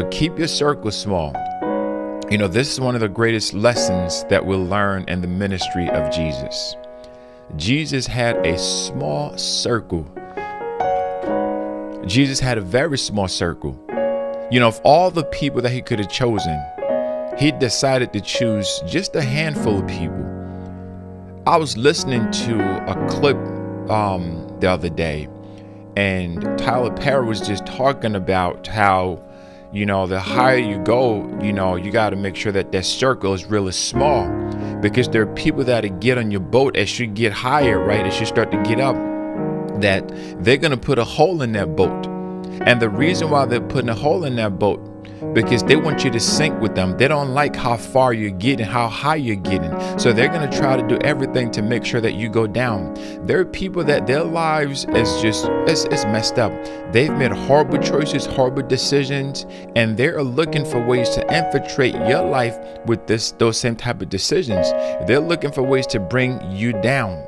But keep your circle small. This is one of the greatest lessons that we'll learn in the ministry of Jesus. Jesus had a small circle. Jesus had a very small circle. Of all the people that he could have chosen, he decided to choose just a handful of people. I was listening to a clip the other day, and Tyler Perry was just talking about how, the higher you go, you got to make sure that circle is really small, because there are people that get on your boat as you get higher, right? As you start to get up, that they're going to put a hole in that boat. And the reason why they're putting a hole in that boat, because they want you to sink with them. They don't like how far you're getting, how high you're getting. So they're going to try to do everything to make sure that you go down. There are people that their lives is messed up. They've made horrible choices, horrible decisions, and they're looking for ways to infiltrate your life with those same type of decisions. They're looking for ways to bring you down.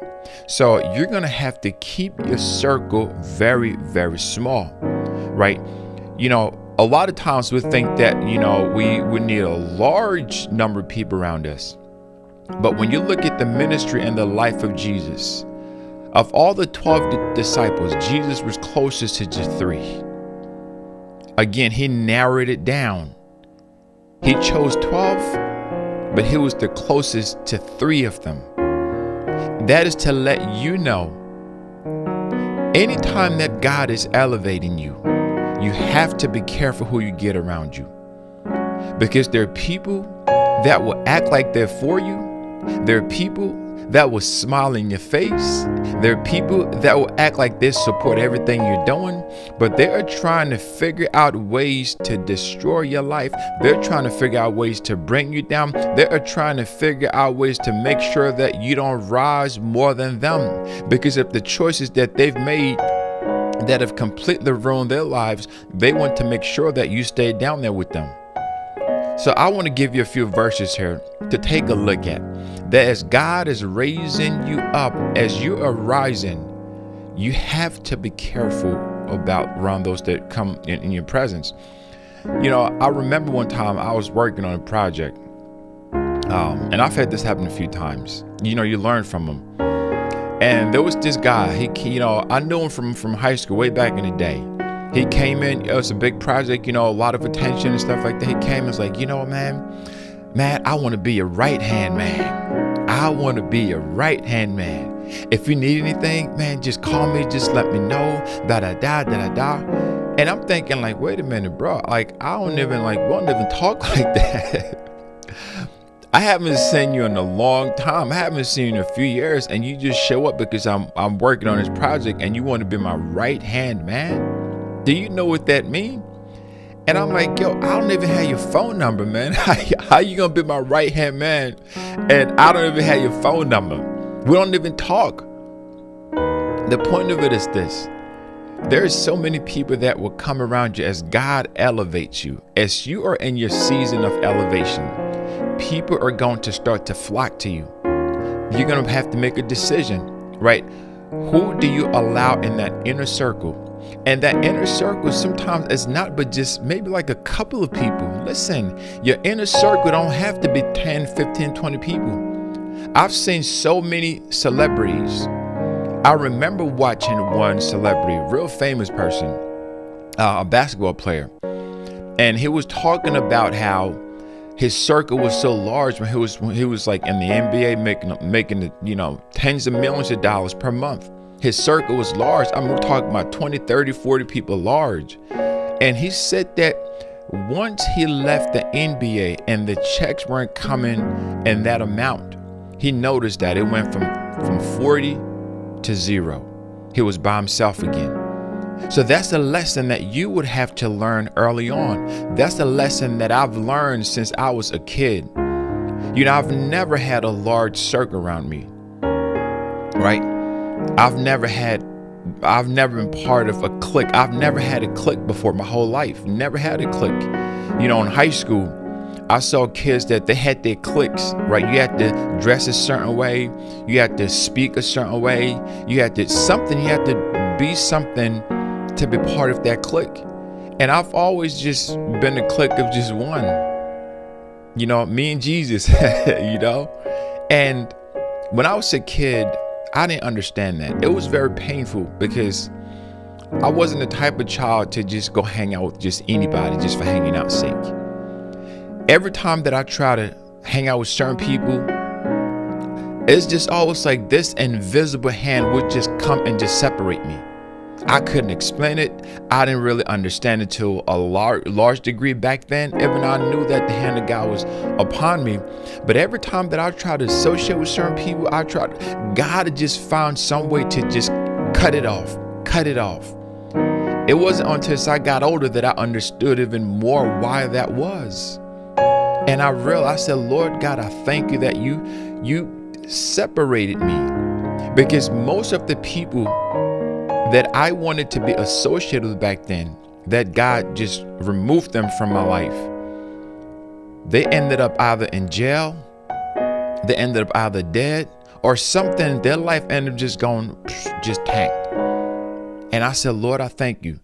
So you're going to have to keep your circle very, very small, right? A lot of times we think that, we need a large number of people around us. But when you look at the ministry and the life of Jesus, of all the 12 disciples, Jesus was closest to just 3. Again, he narrowed it down. He chose 12, but he was the closest to 3 of them. That is to let you know, anytime that God is elevating you, you have to be careful who you get around you, because there are people that will act like they're for you. There are people that will smile in your face. There are people that will act like they support everything you're doing, but they are trying to figure out ways to destroy your life. They're trying to figure out ways to bring you down. They are trying to figure out ways to make sure that you don't rise more than them, because of the choices that they've made that have completely ruined their lives. They want to make sure that you stay down there with them. So I want to give you a few verses here to take a look at. That as God is raising you up, as you are rising, you have to be careful about around those that come in your presence. I remember one time I was working on a project, and I've had this happen a few times. You learn from them. And there was this guy, I knew him from high school way back in the day. He came in, it was a big project, a lot of attention and stuff like that. He came and was like, man, I want to be a right-hand man. I want to be a right-hand man. If you need anything, man, just call me, just let me know, da-da-da. And I'm thinking like, wait a minute, bro. Like, won't even talk like that. I haven't seen you in a long time. I haven't seen you in a few years, and you just show up because I'm working on this project and you want to be my right hand man. Do you know what that means? And I'm like, yo, I don't even have your phone number, man. How you gonna be my right hand man and I don't even have your phone number? We don't even talk. The point of it is this: there's so many people that will come around you as God elevates you, as you are in your season of elevation. People are going to start to flock to you. You're going to have to make a decision, right? Who do you allow in that inner circle? And that inner circle sometimes is not but just maybe like a couple of people. Listen, your inner circle don't have to be 10, 15, 20 people. I've seen so many celebrities. I remember watching one celebrity, a real famous person, a basketball player, and he was talking about how his circle was so large when he was like in the NBA making tens of millions of dollars per month. His circle was large. We're talking about 20, 30, 40 people large. And he said that once he left the NBA and the checks weren't coming in that amount, he noticed that it went from 40 to 0. He was by himself again. So that's a lesson that you would have to learn early on. That's a lesson that I've learned since I was a kid. I've never had a large circle around me, right? I've never been part of a clique. I've never had a clique before my whole life. Never had a clique. In high school, I saw kids that they had their cliques, right? You had to dress a certain way. You had to speak a certain way. You had to be something to be part of that clique. And I've always just been a clique of just one, me and Jesus, And when I was a kid, I didn't understand that. It was very painful because I wasn't the type of child to just go hang out with just anybody just for hanging out's sake. Every time that I try to hang out with certain people, it's just always like this invisible hand would just come and just separate me. I couldn't explain it. I didn't really understand it to a large degree back then. Even I knew that the hand of God was upon me. But every time that I tried to associate with certain people, God had just found some way to just cut it off. It wasn't until I got older that I understood even more why that was. And I realized, I said, Lord God, I thank you that you separated me, because most of the people that I wanted to be associated with back then, that God just removed them from my life, they ended up either in jail, they ended up either dead, or something. Their life ended up just tanked. And I said, Lord, I thank you.